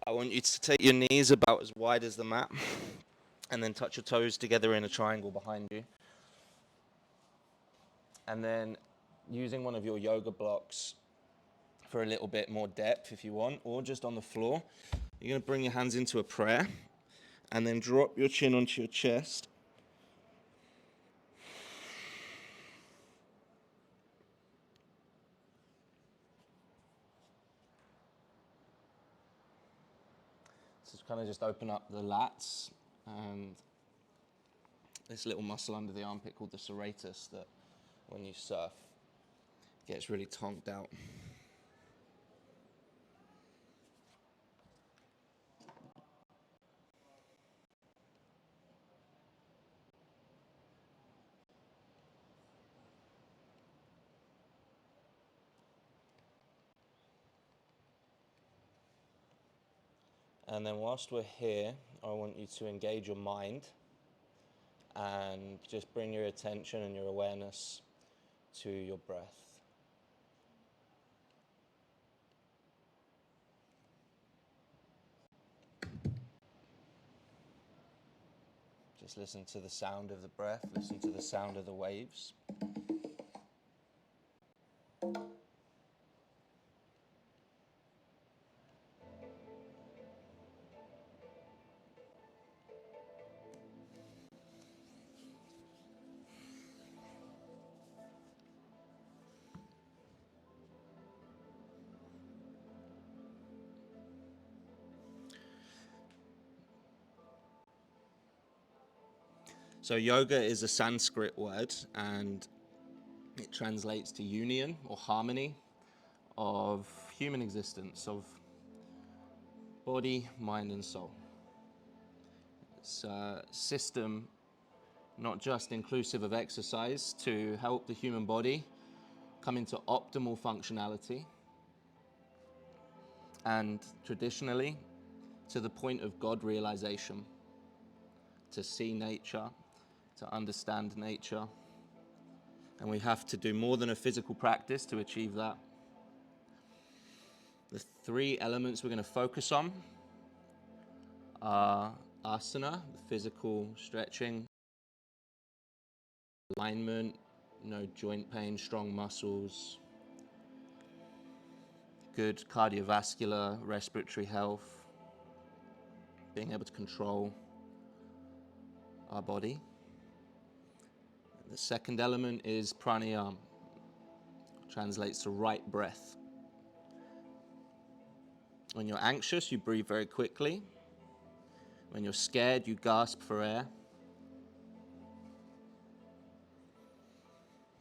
I want you to take your knees about as wide as the mat and then touch your toes together in a triangle behind you. And then using one of your yoga blocks for a little bit more depth if you want, or just on the floor, you're going to bring your hands into a prayer and then drop your chin onto your chest. So kind of just open up the lats and this little muscle under the armpit called the serratus that when you surf gets really tonked out. And then whilst we're here, I want you to engage your mind and just bring your attention and your awareness to your breath. Just listen to the sound of the breath, listen to the sound of the waves. So yoga is a Sanskrit word and it translates to union or harmony of human existence, of body, mind and soul. It's a system not just inclusive of exercise to help the human body come into optimal functionality and traditionally to the point of God realization, to see nature, to understand nature. And we have to do more than a physical practice to achieve that. The three elements we're going to focus on are asana, the physical stretching, alignment, no joint pain, strong muscles, good cardiovascular, respiratory health, being able to control our body. The second element is pranayama, translates to right breath. When you're anxious, you breathe very quickly. When you're scared, you gasp for air.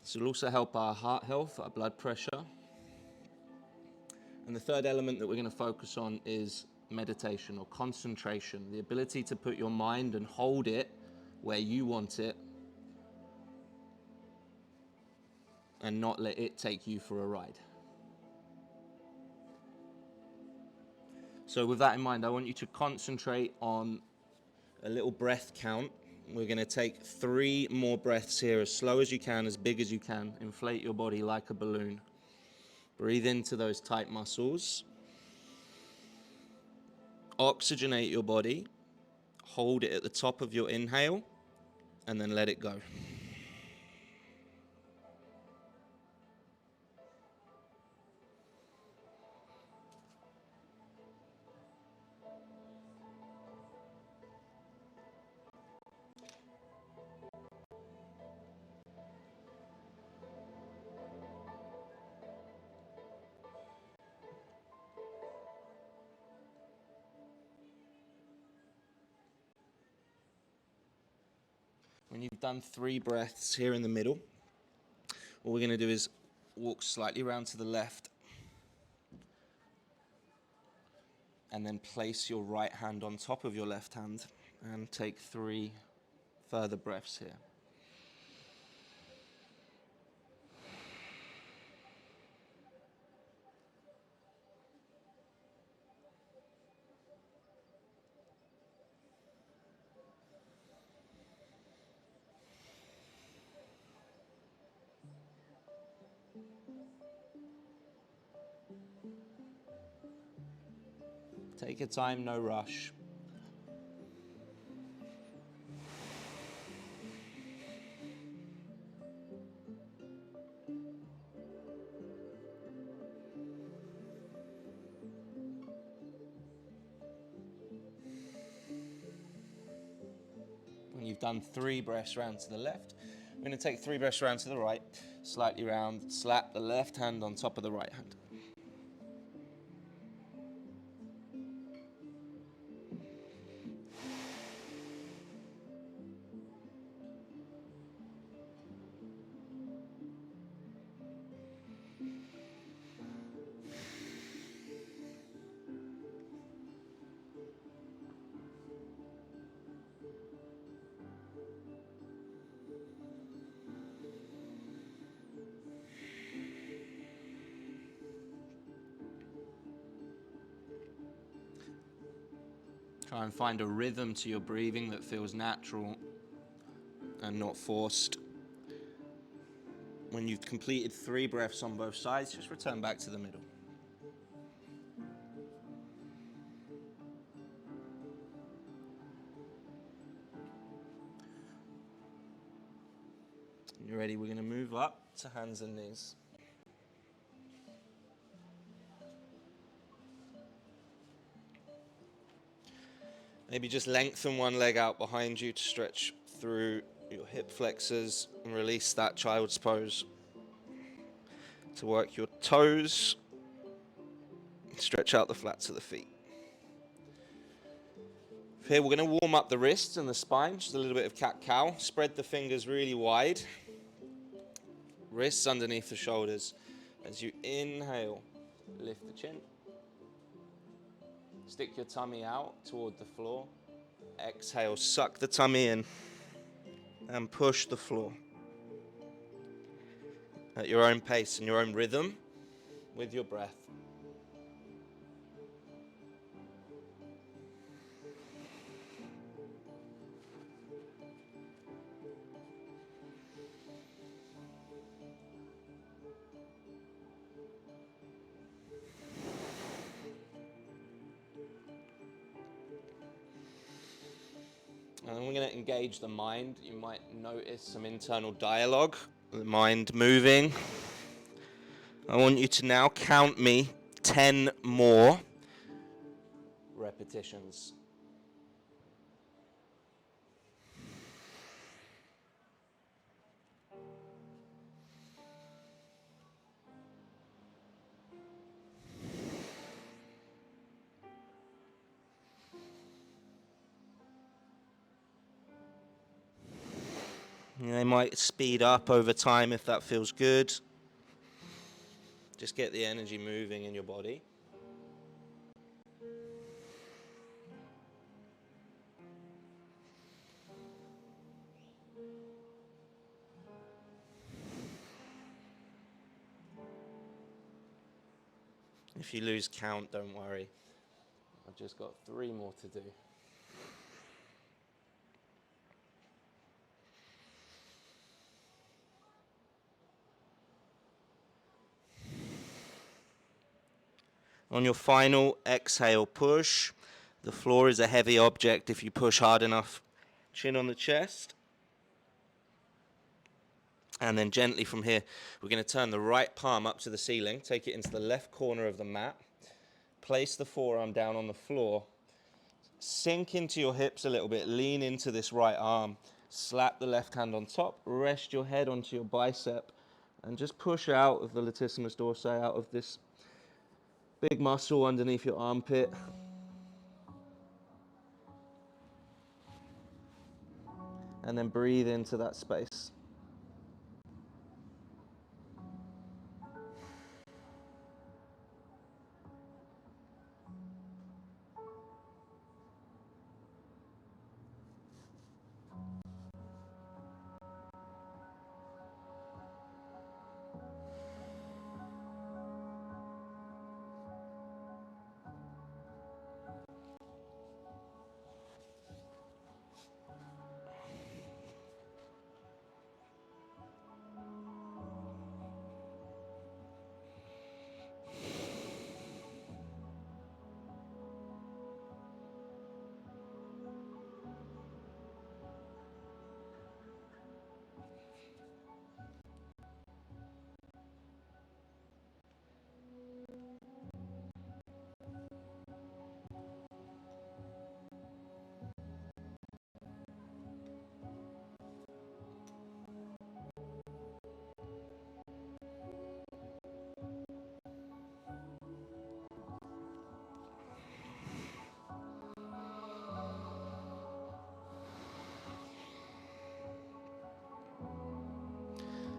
This will also help our heart health, our blood pressure. And the third element that we're going to focus on is meditation or concentration, the ability to put your mind and hold it where you want it and not let it take you for a ride. So with that in mind, I want you to concentrate on a little breath count. We're going to take 3 more breaths here, as slow as you can, as big as you can. Inflate your body like a balloon. Breathe into those tight muscles. Oxygenate your body. Hold it at the top of your inhale, and then let it go. When you've done 3 breaths here in the middle, what we're going to do is walk slightly around to the left and then place your right hand on top of your left hand and take 3 further breaths here. Take your time, no rush. When you've done 3 breaths round to the left, we're going to take 3 breaths round to the right, slightly round, slap the left hand on top of the right hand. Try and find a rhythm to your breathing that feels natural and not forced. When you've completed 3 breaths on both sides, just return back to the middle. When you're ready, we're going to move up to hands and knees. Maybe just lengthen one leg out behind you to stretch through your hip flexors and release that child's pose. To work your toes, stretch out the flats of the feet. Here we're going to warm up the wrists and the spine, just a little bit of cat-cow. Spread the fingers really wide. Wrists underneath the shoulders. As you inhale, lift the chin. Stick your tummy out toward the floor. Exhale, suck the tummy in and push the floor. At your own pace and your own rhythm with your breath. And then we're going to engage the mind. You might notice some internal dialogue, the mind moving. I want you to now count me 10 more repetitions. They might speed up over time if that feels good. Just get the energy moving in your body. If you lose count, don't worry. I've just got 3 more to do. On your final exhale push, the floor is a heavy object if you push hard enough. Chin on the chest. And then gently from here, we're going to turn the right palm up to the ceiling, take it into the left corner of the mat, place the forearm down on the floor, sink into your hips a little bit, lean into this right arm, slap the left hand on top, rest your head onto your bicep, and just push out of the latissimus dorsi, out of this big muscle underneath your armpit. And then breathe into that space.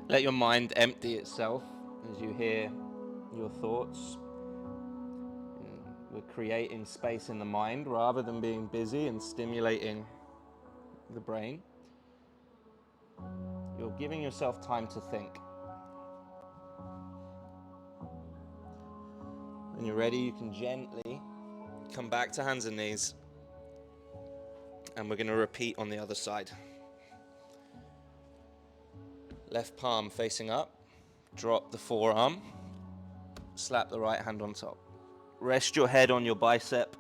Let your mind empty itself as you hear your thoughts. We're creating space in the mind rather than being busy and stimulating the brain. You're giving yourself time to think. When you're ready, you can gently come back to hands and knees, and we're going to repeat on the other side. Left palm facing up, drop the forearm, slap the right hand on top. Rest your head on your bicep.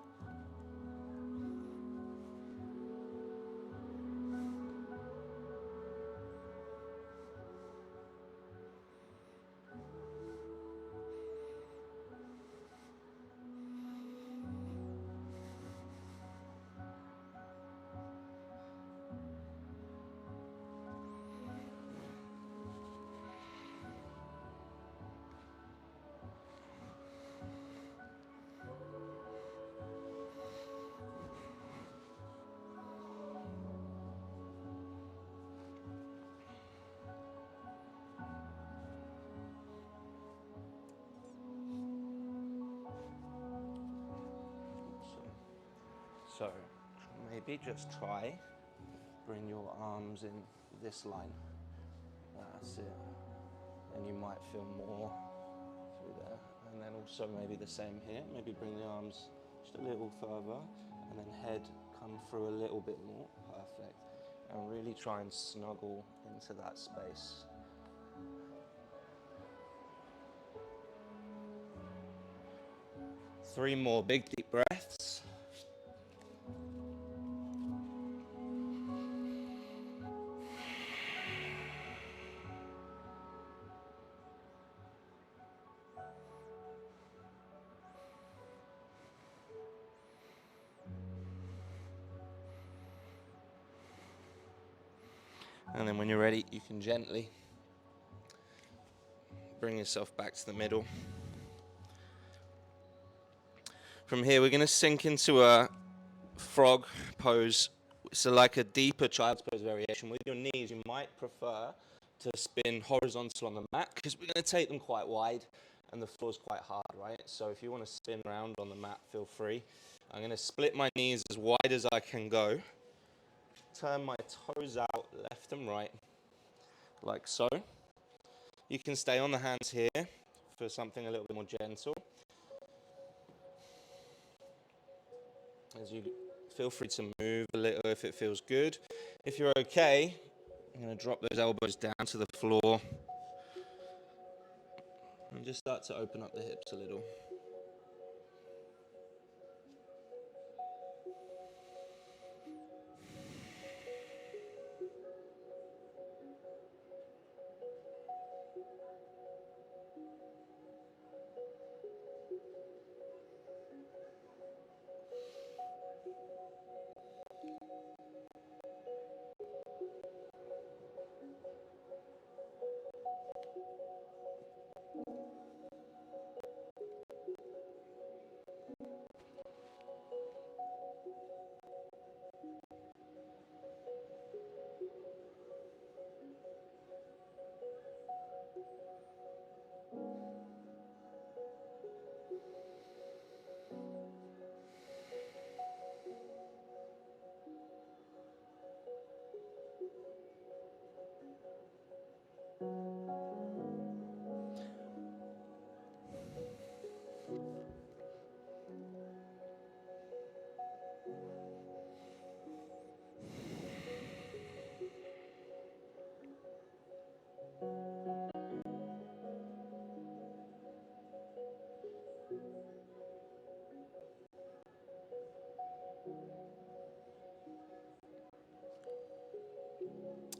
So maybe just try, bring your arms in this line. That's it. And you might feel more through there. And then also maybe the same here. Maybe bring the arms just a little further, and then head come through a little bit more. Perfect. And really try and snuggle into that space. Three more big deep breaths. And then when you're ready, you can gently bring yourself back to the middle. From here, we're going to sink into a frog pose. So like a deeper child's pose variation. With your knees, you might prefer to spin horizontal on the mat, because we're going to take them quite wide and the floor's quite hard, right? So if you want to spin around on the mat, feel free. I'm going to split my knees as wide as I can go. Turn my toes out left and right, like so. You can stay on the hands here for something a little bit more gentle. As you feel free to move a little if it feels good. If you're okay, I'm going to drop those elbows down to the floor and just start to open up the hips a little.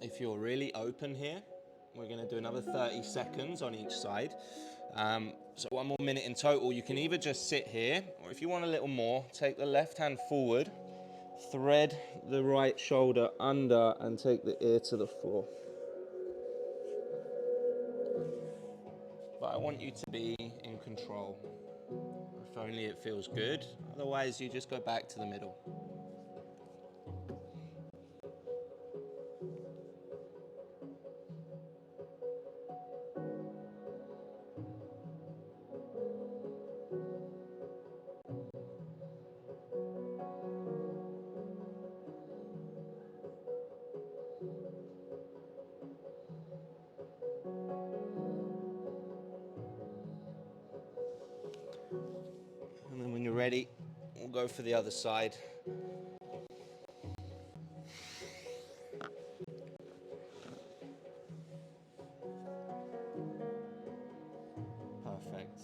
If you're really open here, we're going to do another 30 seconds on each side. So 1 more minute in total. You can either just sit here, or if you want a little more, take the left hand forward, thread the right shoulder under, and take the ear to the floor. But I want you to be in control. If only it feels good. Otherwise, you just go back to the middle. ready, we'll go for the other side. Perfect.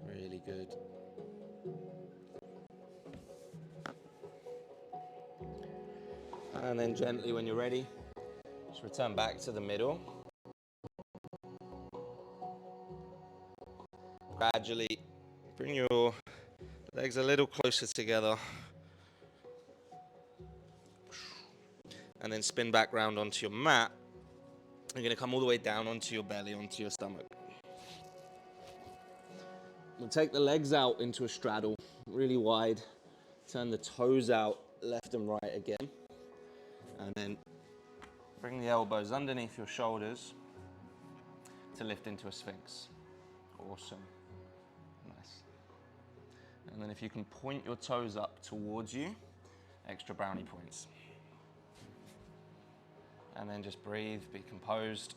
Really good. And then gently, when you're ready, just return back to the middle. Gradually bring your legs a little closer together. And then spin back round onto your mat. You're going to come all the way down onto your belly, onto your stomach. We'll take the legs out into a straddle, really wide. Turn the toes out left and right again. And then bring the elbows underneath your shoulders to lift into a sphinx. Awesome. Nice. And then if you can point your toes up towards you, extra brownie points. And then just breathe, be composed.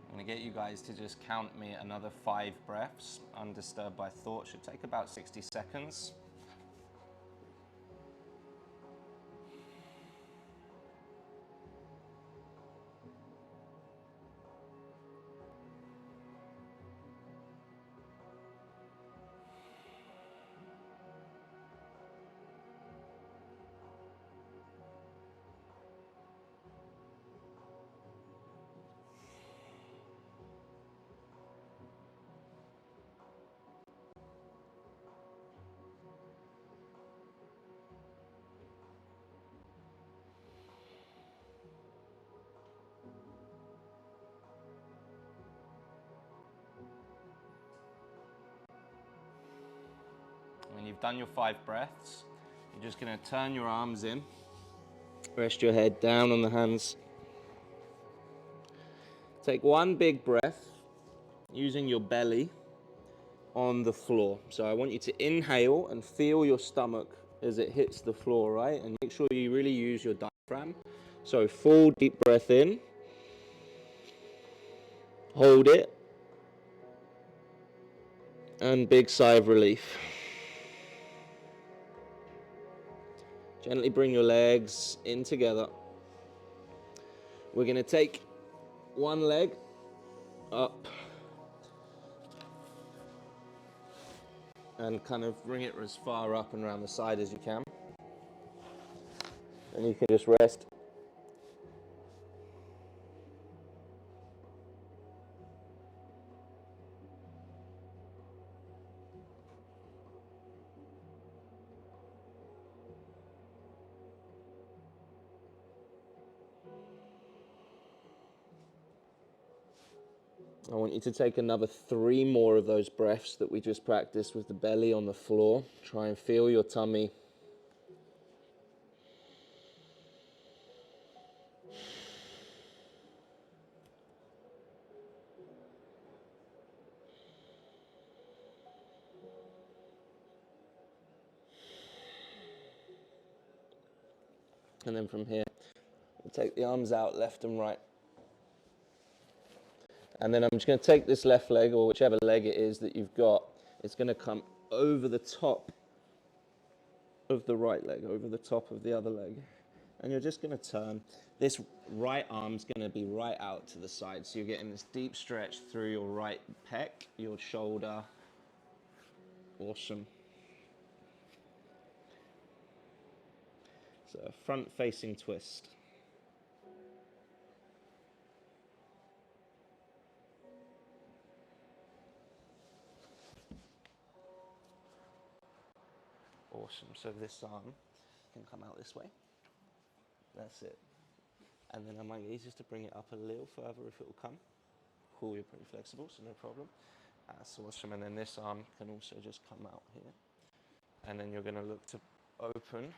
I'm going to get you guys to just count me another 5 breaths, undisturbed by thought. Should take about 60 seconds. When you've done your 5 breaths, you're just going to turn your arms in, rest your head down on the hands. Take one big breath using your belly on the floor. So I want you to inhale and feel your stomach as it hits the floor, right? And make sure you really use your diaphragm. So full deep breath in, hold it, and big sigh of relief. Gently bring your legs in together. We're going to take one leg up and kind of bring it as far up and around the side as you can. And you can just rest. I want you to take another 3 more of those breaths that we just practiced with the belly on the floor. Try and feel your tummy. And then from here, we'll take the arms out left and right. And then I'm just going to take this left leg, or whichever leg it is that you've got, it's going to come over the top of the right leg, over the top of the other leg. And you're just going to turn. This right arm's going to be right out to the side. So you're getting this deep stretch through your right pec, your shoulder. Awesome. So a front-facing twist. Awesome. So this arm can come out this way. That's it. And then I might get easier to bring it up a little further if it will come. Cool, you're pretty flexible, so no problem. That's awesome. And then this arm can also just come out here. And then you're going to look to open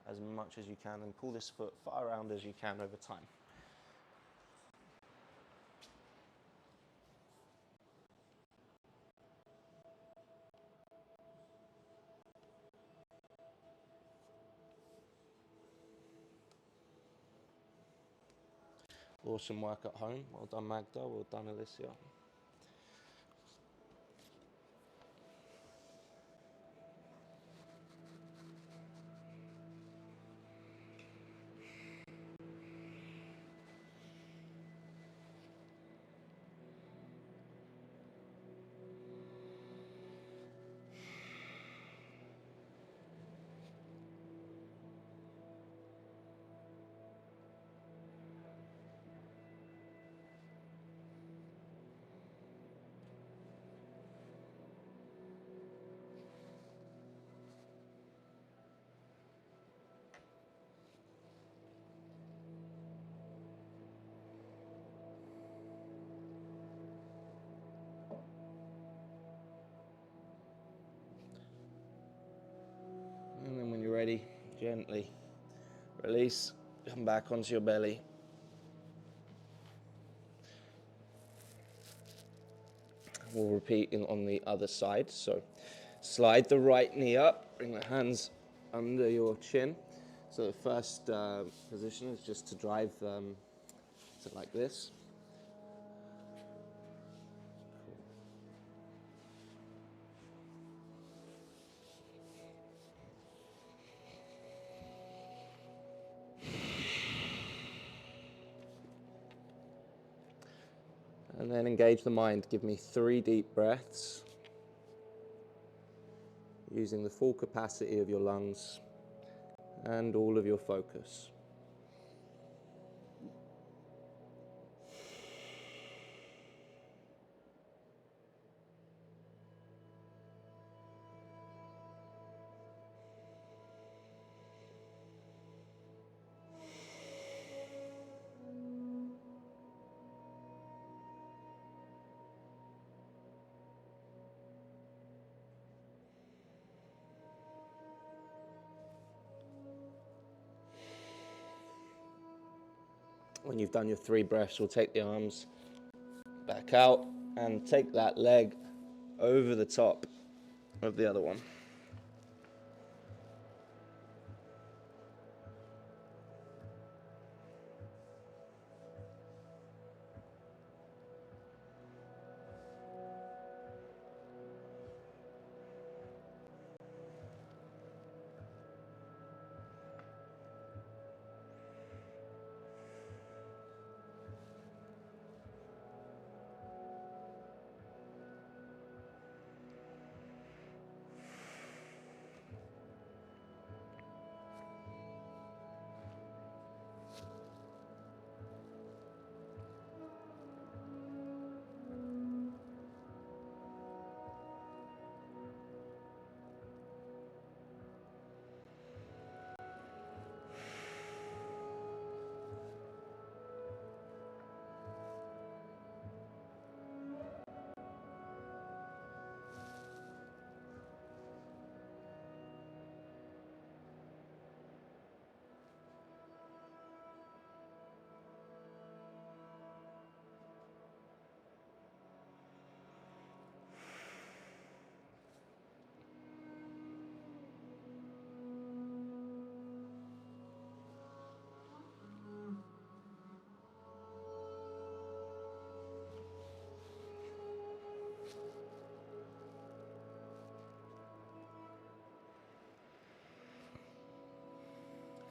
as much as you can and pull this foot far around as you can over time. Awesome work at home. Well done, Magda. Well done, Alicia. And then when you're ready, gently release, come back onto your belly. We'll repeat on the other side. So slide the right knee up, bring the hands under your chin. So the first position is just to drive so like this. And then engage the mind. Give me 3 deep breaths, using the full capacity of your lungs and all of your focus. When you've done your 3 breaths, we'll take the arms back out and take that leg over the top of the other one.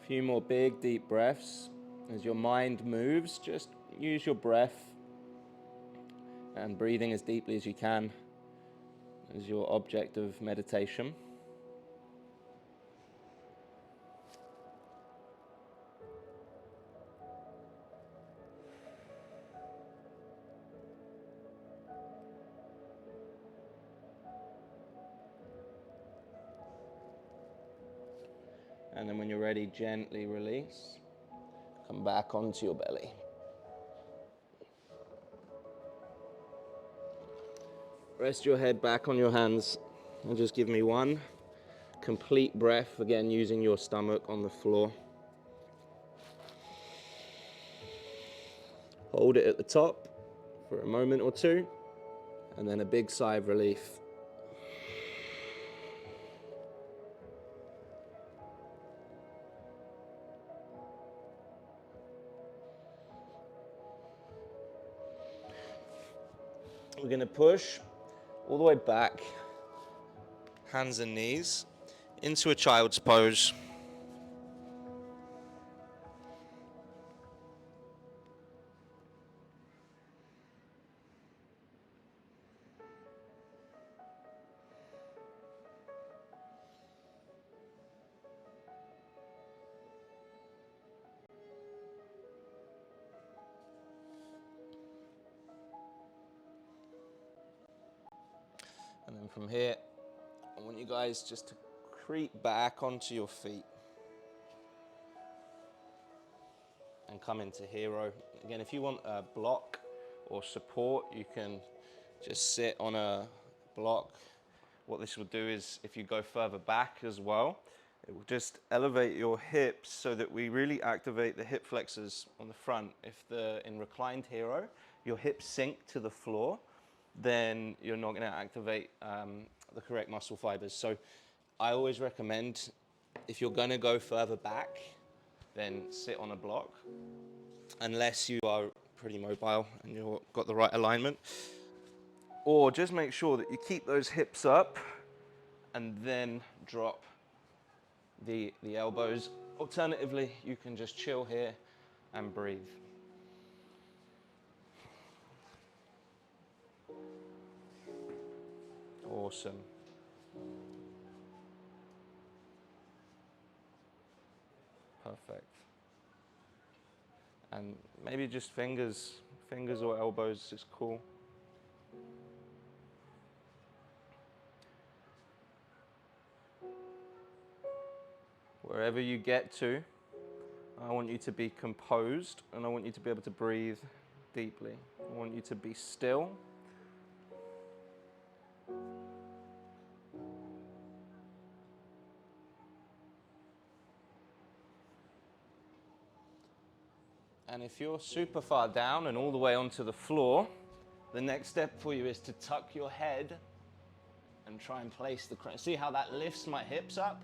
A few more big, deep breaths. As your mind moves, just use your breath and breathing as deeply as you can as your object of meditation. And then when you're ready, gently release. Come back onto your belly. Rest your head back on your hands and just give me one complete breath, again using your stomach on the floor. Hold it at the top for a moment or two, and then a big sigh of relief. We're going to push all the way back, hands and knees, into a child's pose. And then from here, I want you guys just to creep back onto your feet and come into hero. Again, if you want a block or support, you can just sit on a block. What this will do is, if you go further back as well, it will just elevate your hips so that we really activate the hip flexors on the front. If in reclined hero, your hips sink to the floor, then you're not going to activate the correct muscle fibers. So I always recommend, if you're going to go further back, then sit on a block, unless you are pretty mobile and you've got the right alignment. Or just make sure that you keep those hips up and then drop the elbows. Alternatively, you can just chill here and breathe. Awesome. Perfect. And maybe just fingers or elbows is cool. Wherever you get to, I want you to be composed, and I want you to be able to breathe deeply. I want you to be still. And if you're super far down and all the way onto the floor, the next step for you is to tuck your head and try and place the crown. See how that lifts my hips up?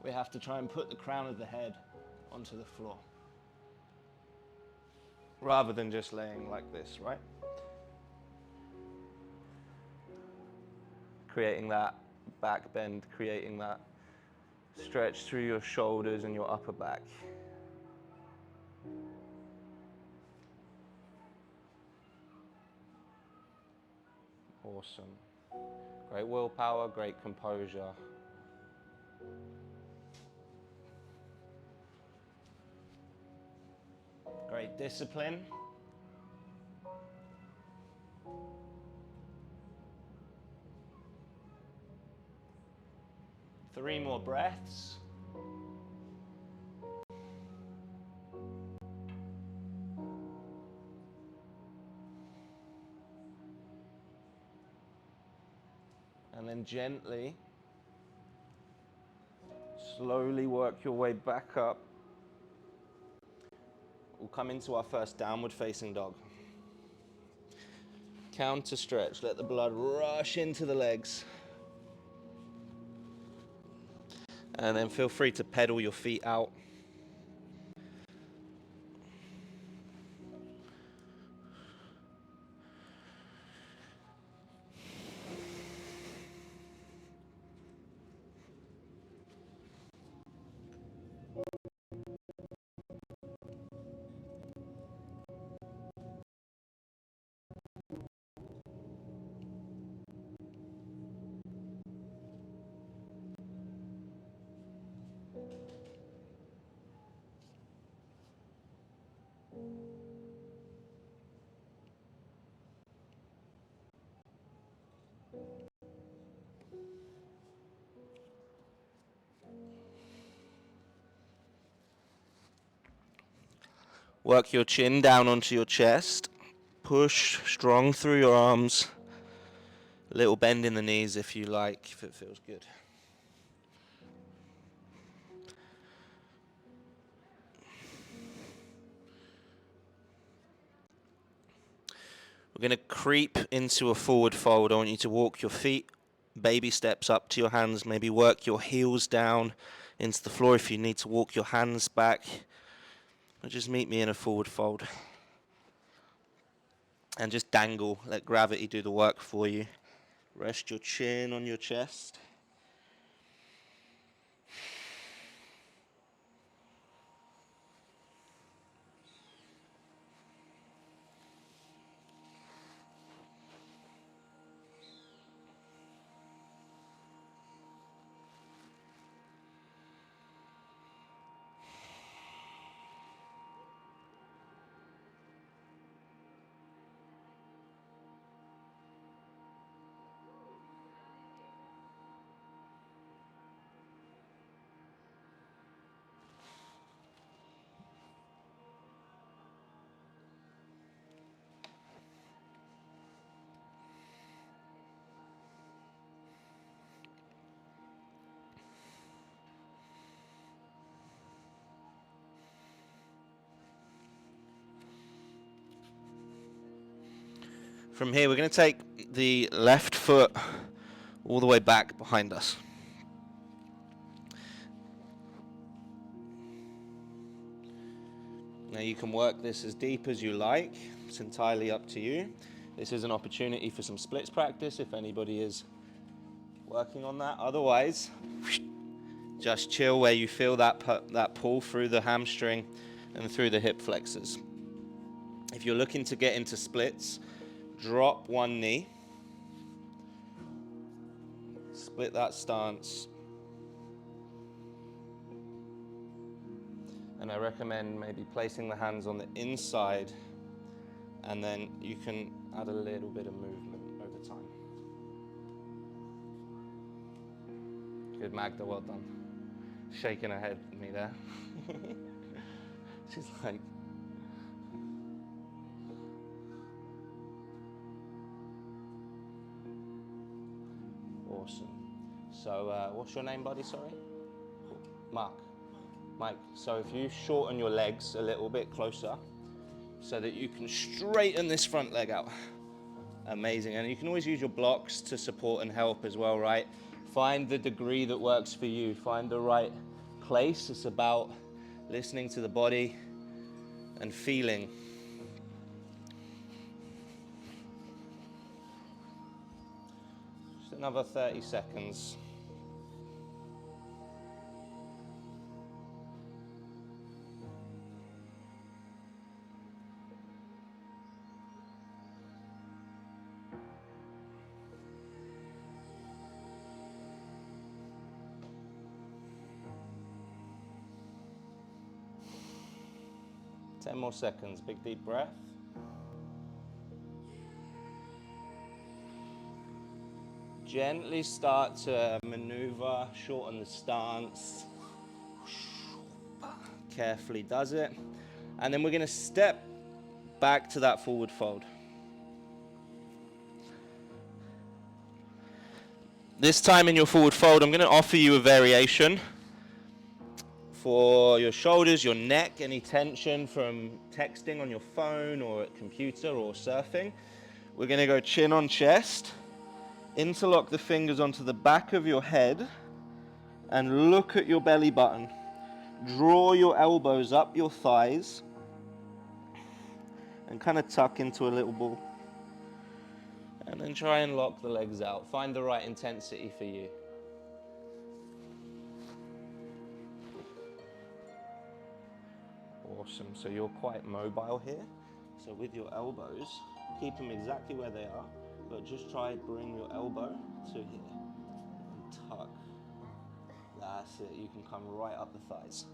We have to try and put the crown of the head onto the floor, rather than just laying like this, right? Creating that back bend, creating that stretch through your shoulders and your upper back. Awesome. Great willpower, great composure. Great discipline. Three more breaths. And then gently, slowly work your way back up. We'll come into our first downward facing dog. Counter stretch, let the blood rush into the legs. And then feel free to pedal your feet out. Work your chin down onto your chest. Push strong through your arms. A little bend in the knees if you like, if it feels good. We're going to creep into a forward fold. I want you to walk your feet, baby steps up to your hands, maybe work your heels down into the floor if you need to walk your hands back. Or just meet me in a forward fold. And just dangle, let gravity do the work for you. Rest your chin on your chest. From here, we're going to take the left foot all the way back behind us. Now you can work this as deep as you like. It's entirely up to you. This is an opportunity for some splits practice if anybody is working on that. Otherwise, just chill where you feel that pull through the hamstring and through the hip flexors. If you're looking to get into splits, drop one knee, split that stance, and I recommend maybe placing the hands on the inside, and then you can add a little bit of movement over time. Good, Magda, well done. Shaking her head at me there. She's like, awesome. So what's your name, buddy, sorry? Mark. Mike, so if you shorten your legs a little bit closer so that you can straighten this front leg out. Amazing. And you can always use your blocks to support and help as well, right? Find the degree that works for you. Find the right place. It's about listening to the body and feeling. Just another 30 seconds. Ten more seconds. Big deep breath. Gently start to maneuver, shorten the stance. Carefully does it. And then we're going to step back to that forward fold. This time in your forward fold, I'm going to offer you a variation for your shoulders, your neck, any tension from texting on your phone or at computer or surfing. We're going to go chin on chest, interlock the fingers onto the back of your head, and look at your belly button. Draw your elbows up your thighs and kind of tuck into a little ball. And then try and lock the legs out. Find the right intensity for you. Awesome. So you're quite mobile here. So with your elbows, keep them exactly where they are, but just try and bring your elbow to here and tuck. That's it. You can come right up the thighs.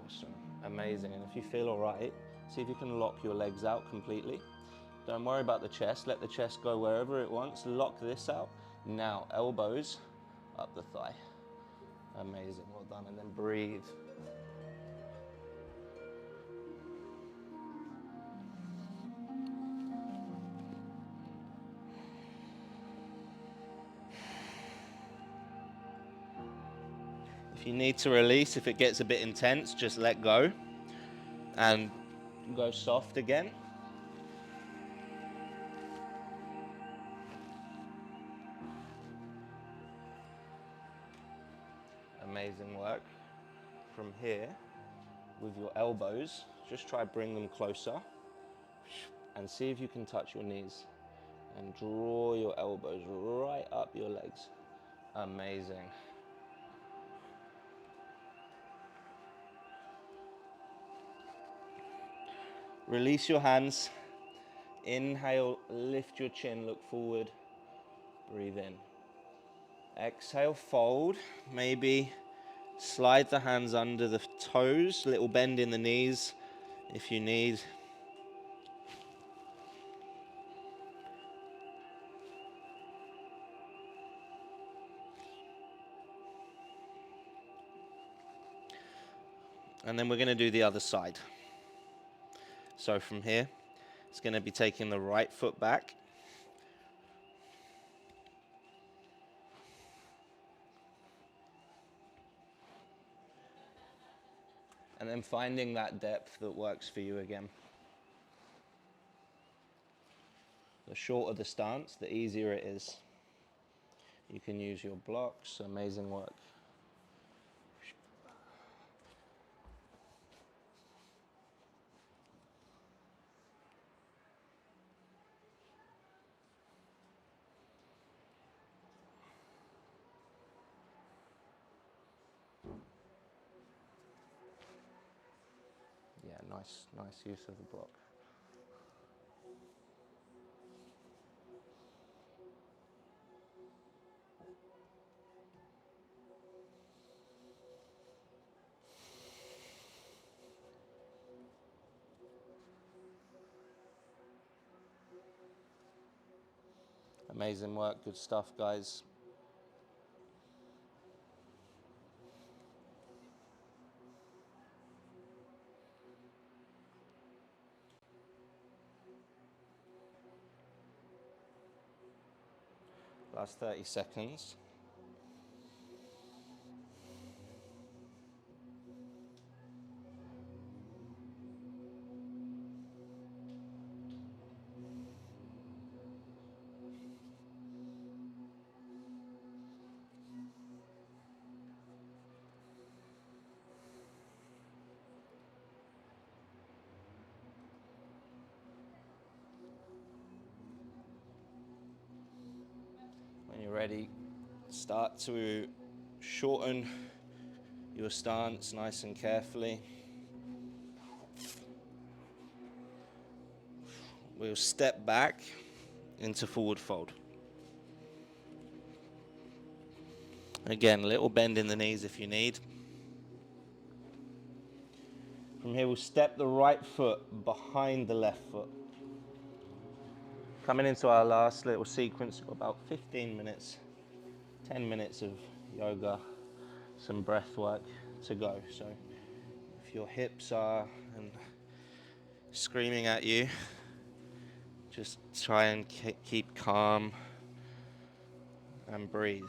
Awesome. Amazing. And if you feel all right, see if you can lock your legs out completely. Don't worry about the chest. Let the chest go wherever it wants. Lock this out. Now, elbows up the thigh. Amazing. Well done. And then breathe. you need to release, if it gets a bit intense, just let go and go soft again. Amazing work. From here, with your elbows, just try bring them closer and see if you can touch your knees and draw your elbows right up your legs. Amazing. Release your hands. Inhale, lift your chin, look forward, breathe in. Exhale, fold. Maybe slide the hands under the toes, little bend in the knees if you need. And then we're going to do the other side. So from here, it's going to be taking the right foot back. And then finding that depth that works for you again. The shorter the stance, the easier it is. You can use your blocks. Amazing work. Yeah, nice use of the block. Amazing work, good stuff, guys. Last 30 seconds. When you're ready, start to shorten your stance nice and carefully. We'll step back into forward fold. Again, a little bend in the knees if you need. From here, we'll step the right foot behind the left foot. Coming into our last little sequence, we've got about 15 minutes, 10 minutes of yoga, some breath work to go. So if your hips are screaming at you, just try and keep calm and breathe.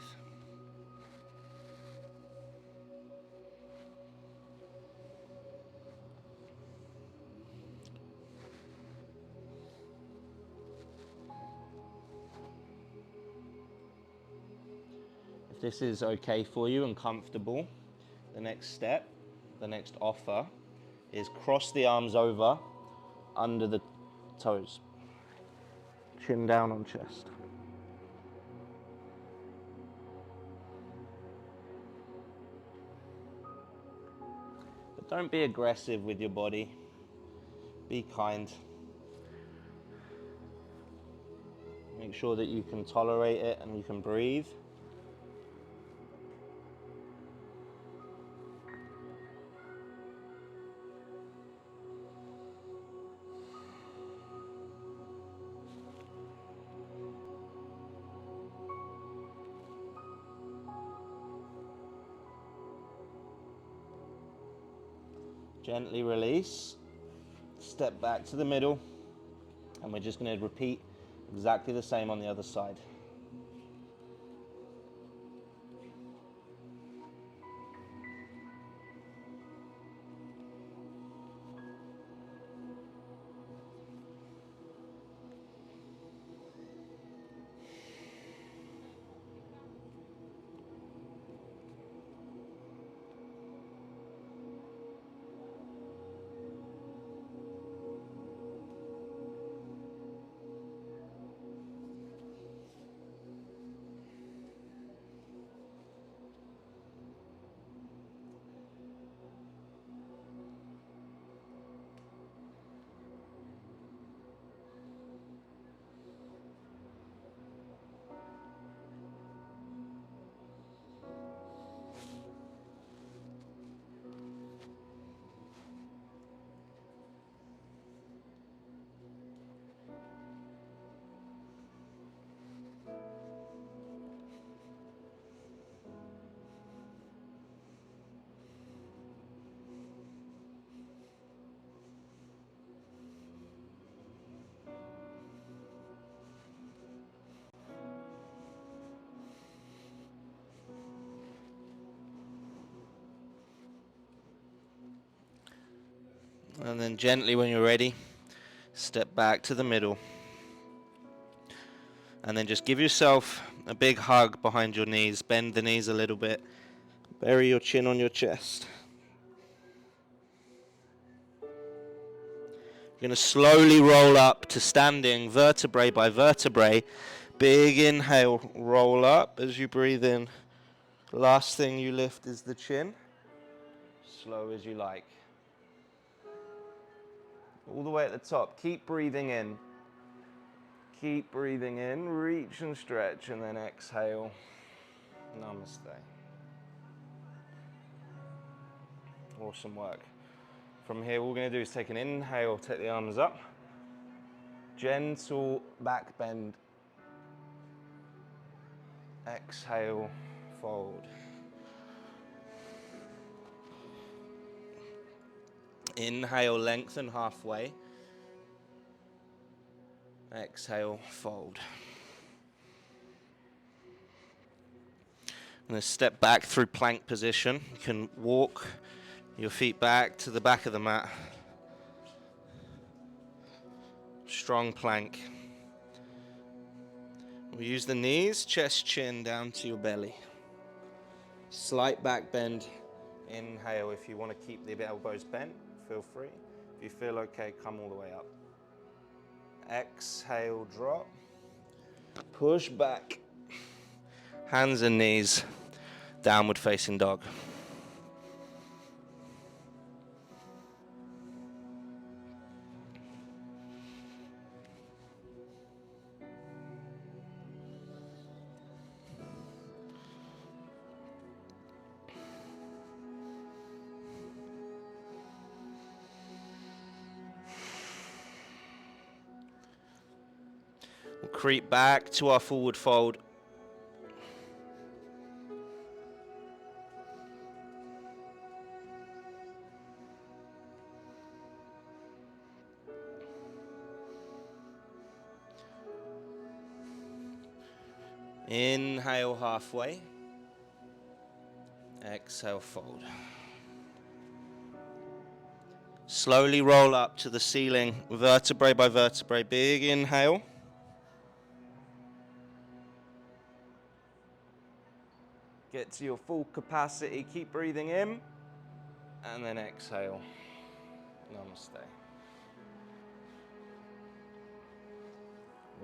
If this is okay for you and comfortable, the next step, the next offer is cross the arms over under the toes. Chin down on chest. But don't be aggressive with your body. Be kind. Make sure that you can tolerate it and you can breathe. Gently release, step back to the middle, and we're just going to repeat exactly the same on the other side. And then gently, when you're ready, step back to the middle. And then just give yourself a big hug behind your knees. Bend the knees a little bit. Bury your chin on your chest. You're going to slowly roll up to standing, vertebrae by vertebrae. Big inhale, roll up as you breathe in. Last thing you lift is the chin. Slow as you like. All the way at the top. Keep breathing in. Keep breathing in. Reach and stretch, and then exhale. Namaste. Awesome work. From here, all we're going to do is take an inhale, take the arms up. Gentle back bend. Exhale, fold. Inhale, lengthen halfway. Exhale, fold. I'm going to step back through plank position. You can walk your feet back to the back of the mat. Strong plank. We use the knees, chest, chin down to your belly. Slight back bend. Inhale. If you want to keep the elbows bent, feel free. If you feel okay, come all the way up. Exhale, drop. Push back. Hands and knees. Downward facing dog. We'll creep back to our forward fold. Inhale halfway. Exhale, fold. Slowly roll up to the ceiling, vertebrae by vertebrae. Big inhale. Get to your full capacity. Keep breathing in. And then exhale. Namaste.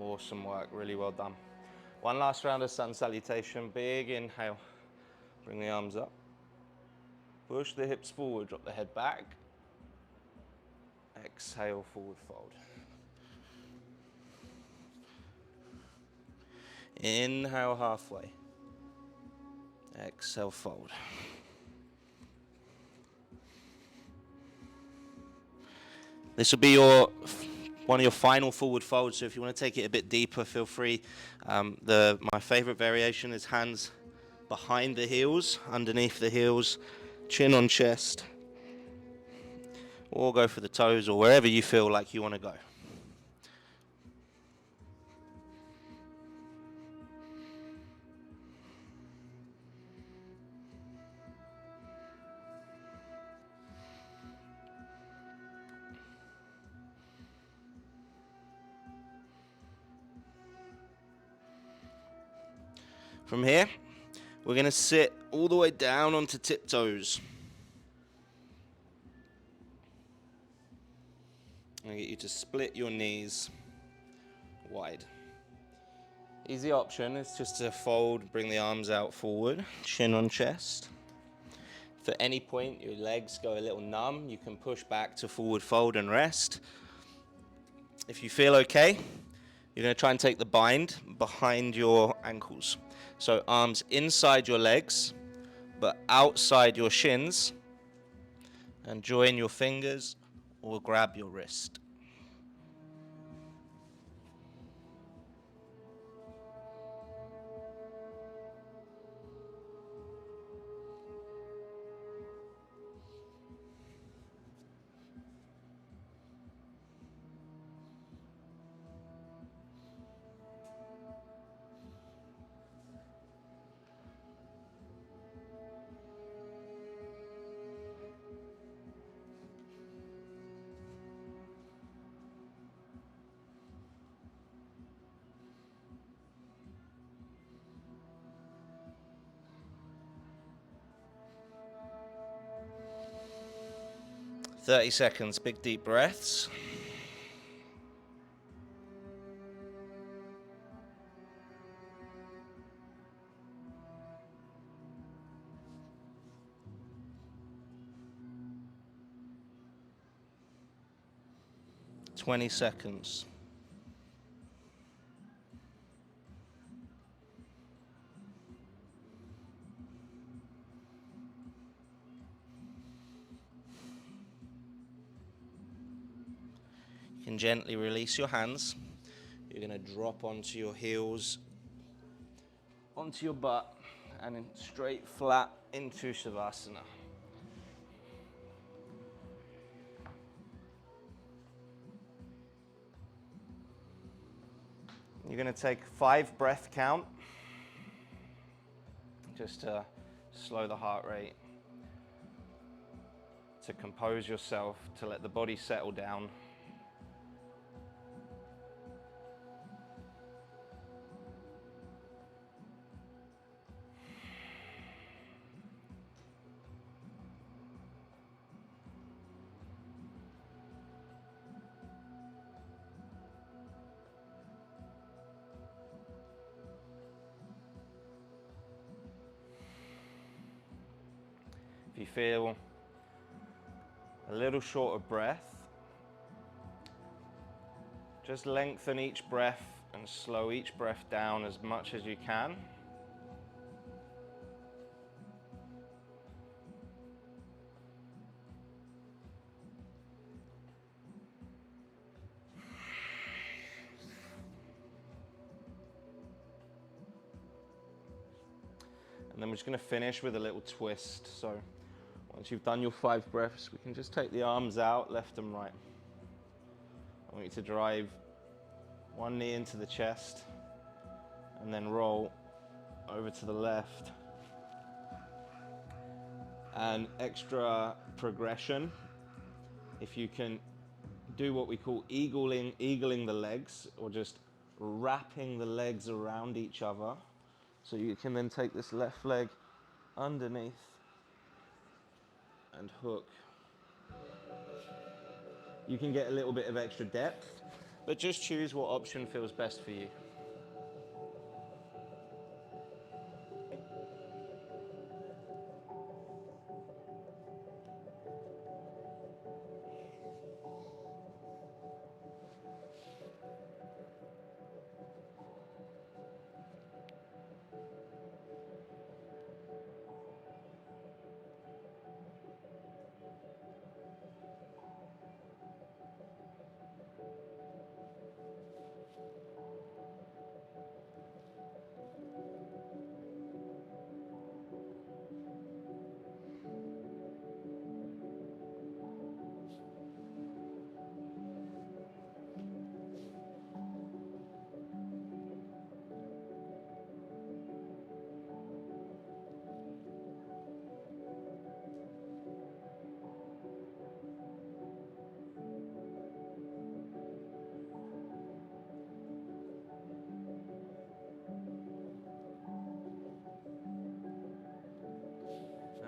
Awesome work. Really well done. One last round of sun salutation. Big inhale. Bring the arms up. Push the hips forward. Drop the head back. Exhale, forward fold. Inhale halfway. Exhale, fold. This will be one of your final forward folds, so if you want to take it a bit deeper, feel free. My favorite variation is hands behind the heels, underneath the heels, chin on chest, or go for the toes, or wherever you feel like you want to go. From here, we're going to sit all the way down onto tiptoes. I'm going to get you to split your knees wide. Easy option is just to fold, bring the arms out forward, chin on chest. If at any point your legs go a little numb, you can push back to forward fold and rest. If you feel okay, you're going to try and take the bind behind your ankles. So arms inside your legs, but outside your shins, and join your fingers or grab your wrist. 30 seconds, big deep breaths. Seconds. You can gently release your hands. You're going to drop onto your heels, onto your butt, and then straight flat into Shavasana. You're going to take 5 breath count, just to slow the heart rate, to compose yourself, to let the body settle down. If you feel a little short of breath, just lengthen each breath and slow each breath down as much as you can. And then we're just going to finish with a little twist. So once you've done your 5 breaths, we can just take the arms out, left and right. I want you to drive one knee into the chest and then roll over to the left. And extra progression, if you can do what we call eagling the legs, or just wrapping the legs around each other. So you can then take this left leg underneath and hook. You can get a little bit of extra depth, but just choose what option feels best for you.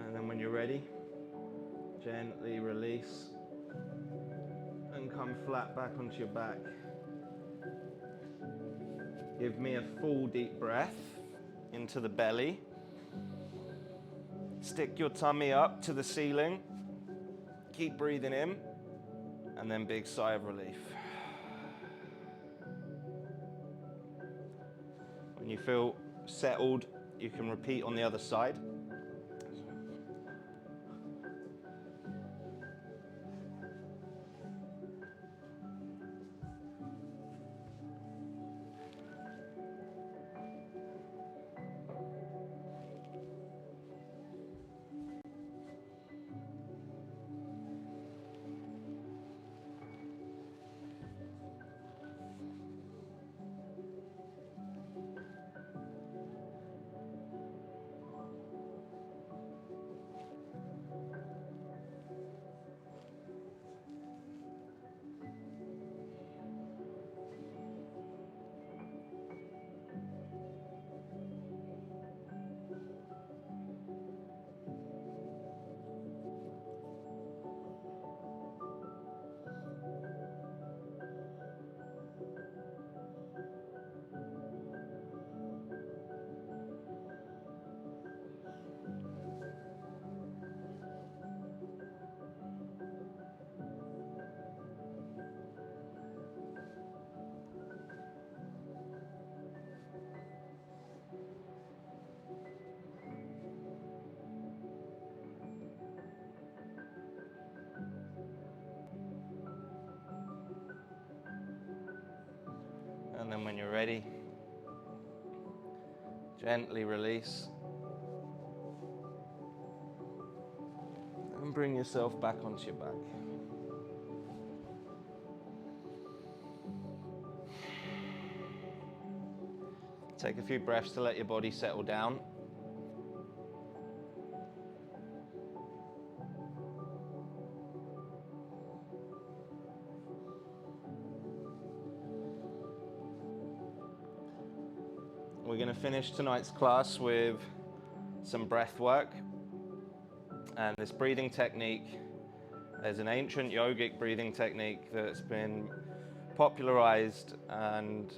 And then when you're ready, gently release and come flat back onto your back. Give me a full deep breath into the belly. Stick your tummy up to the ceiling. Keep breathing in, and then big sigh of relief. When you feel settled, you can repeat on the other side. And then when you're ready, gently release. And bring yourself back onto your back. Take a few breaths to let your body settle down. We're going to finish tonight's class with some breath work. And this breathing technique, there's an ancient yogic breathing technique that's been popularized and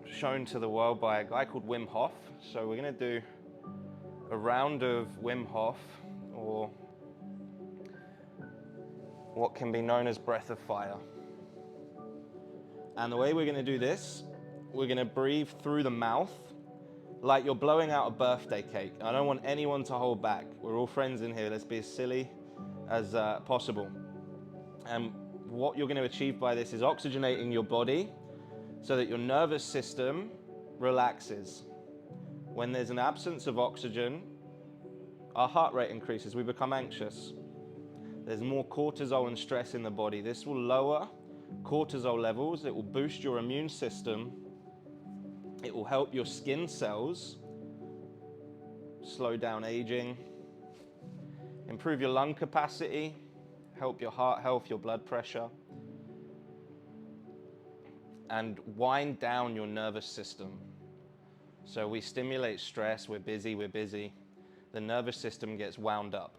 shown to the world by a guy called Wim Hof. So we're going to do a round of Wim Hof, or what can be known as breath of fire. And the way we're going to do this, we're going to breathe through the mouth like you're blowing out a birthday cake. I don't want anyone to hold back. We're all friends in here. Let's be as silly as possible. And what you're going to achieve by this is oxygenating your body so that your nervous system relaxes. When there's an absence of oxygen, our heart rate increases. We become anxious. There's more cortisol and stress in the body. This will lower cortisol levels. It will boost your immune system. It will help your skin cells slow down aging, improve your lung capacity, help your heart health, your blood pressure, and wind down your nervous system. So we stimulate stress, we're busy. The nervous system gets wound up.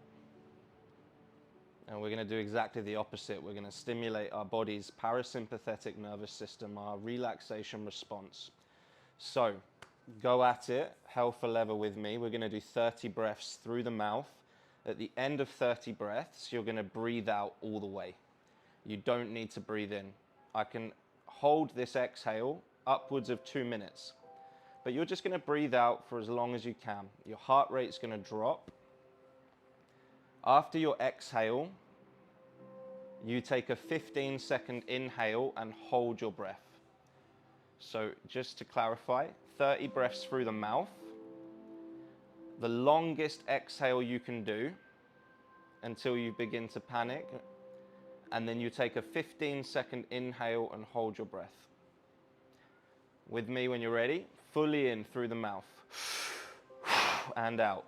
And we're going to do exactly the opposite. We're going to stimulate our body's parasympathetic nervous system, our relaxation response. So go at it, hell for leather with me. We're going to do 30 breaths through the mouth. At the end of 30 breaths, you're going to breathe out all the way. You don't need to breathe in. I can hold this exhale upwards of 2 minutes. But you're just going to breathe out for as long as you can. Your heart rate's going to drop. After your exhale, you take a 15-second inhale and hold your breath. So just to clarify, 30 breaths through the mouth. The longest exhale you can do until you begin to panic. And then you take a 15-second inhale and hold your breath. With me when you're ready, fully in through the mouth and out.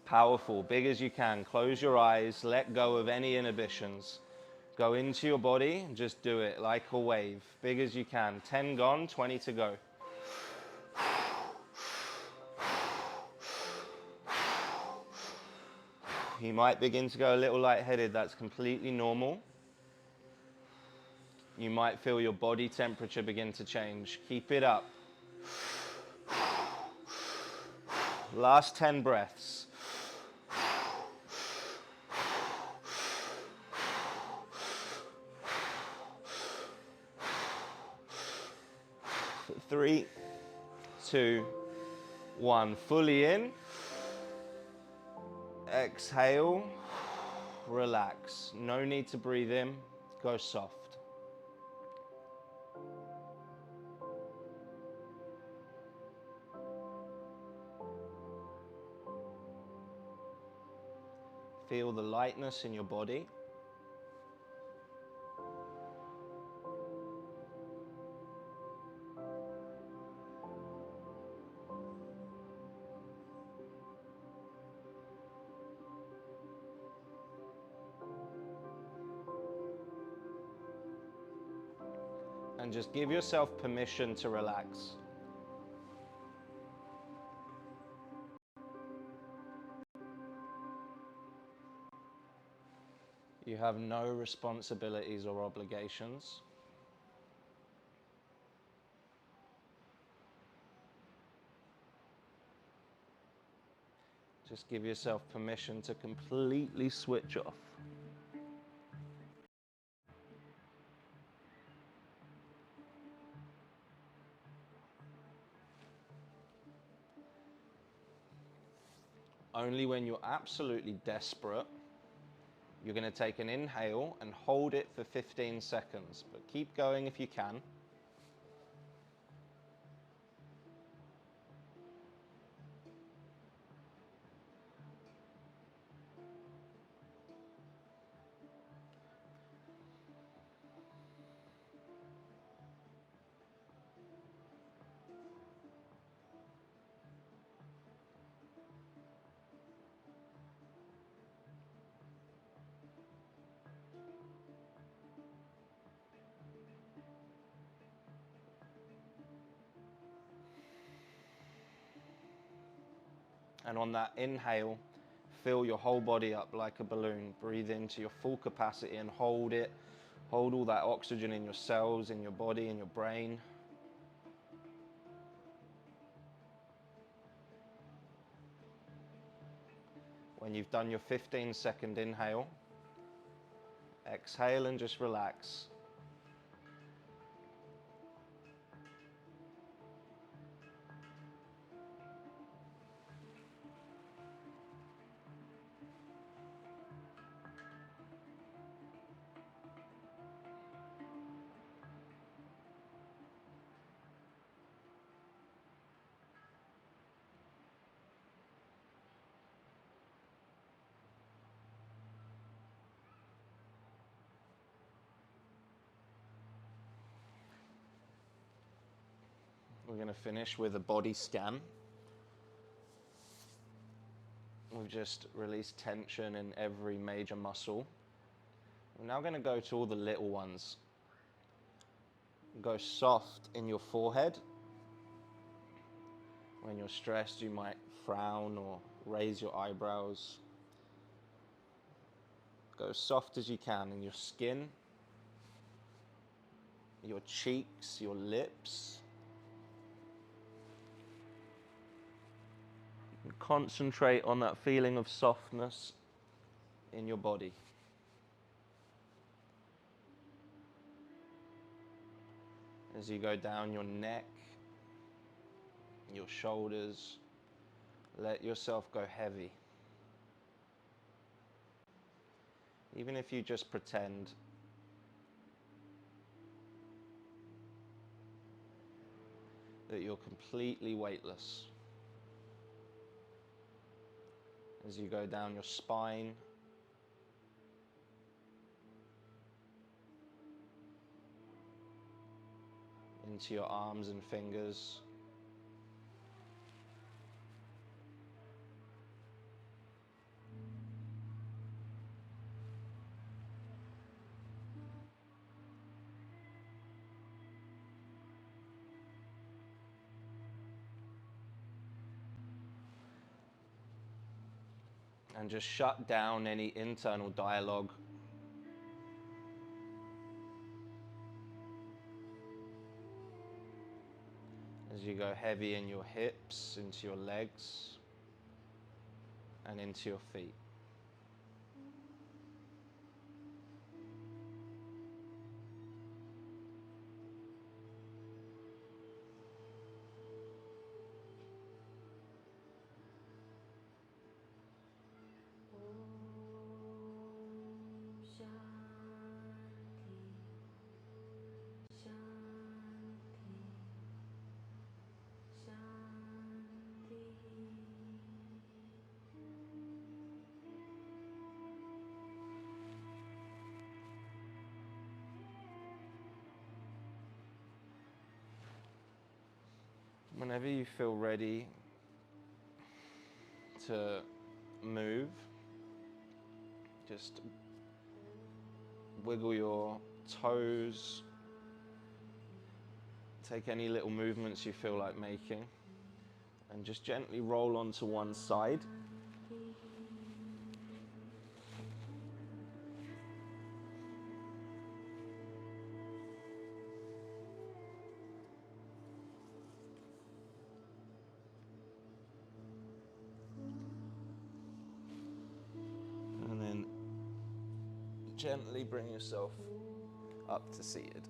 Powerful, big as you can. Close your eyes, let go of any inhibitions. Go into your body and just do it like a wave, big as you can. 10 gone, 20 to go. You might begin to go a little lightheaded, that's completely normal. You might feel your body temperature begin to change. Keep it up. Last 10 breaths. 3, 2, 1. Fully in. Exhale. Relax. No need to breathe in. Go soft. Feel the lightness in your body. And just give yourself permission to relax. You have no responsibilities or obligations. Just give yourself permission to completely switch off. Only when you're absolutely desperate, you're going to take an inhale and hold it for 15 seconds, but keep going if you can. And on that inhale, fill your whole body up like a balloon. Breathe into your full capacity and hold it. Hold all that oxygen in your cells, in your body, in your brain. When you've done your 15-second inhale, exhale and just relax. We're going to finish with a body scan. We've just released tension in every major muscle. We're now going to go to all the little ones. Go soft in your forehead. When you're stressed, you might frown or raise your eyebrows. Go soft as you can in your skin, your cheeks, your lips. And concentrate on that feeling of softness in your body. As you go down your neck, your shoulders, let yourself go heavy. Even if you just pretend that you're completely weightless. As you go down your spine, into your arms and fingers, and just shut down any internal dialogue. As you go heavy in your hips, into your legs, and into your feet. Whenever you feel ready to move, just wiggle your toes, take any little movements you feel like making, and just gently roll onto one side. And then gently bring yourself up to seated.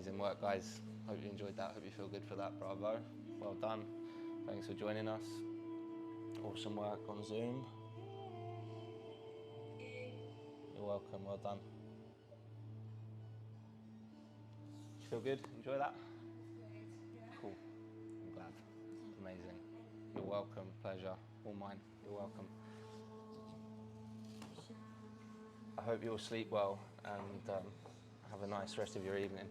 Amazing work, guys. Hope you enjoyed that. Hope you feel good for that. Bravo. Well done. Thanks for joining us. Awesome work on Zoom. You're welcome. Well done. You feel good? Enjoy that? Cool. I'm glad. Amazing. You're welcome. Pleasure. All mine. You're welcome. I hope you all sleep well and have a nice rest of your evening.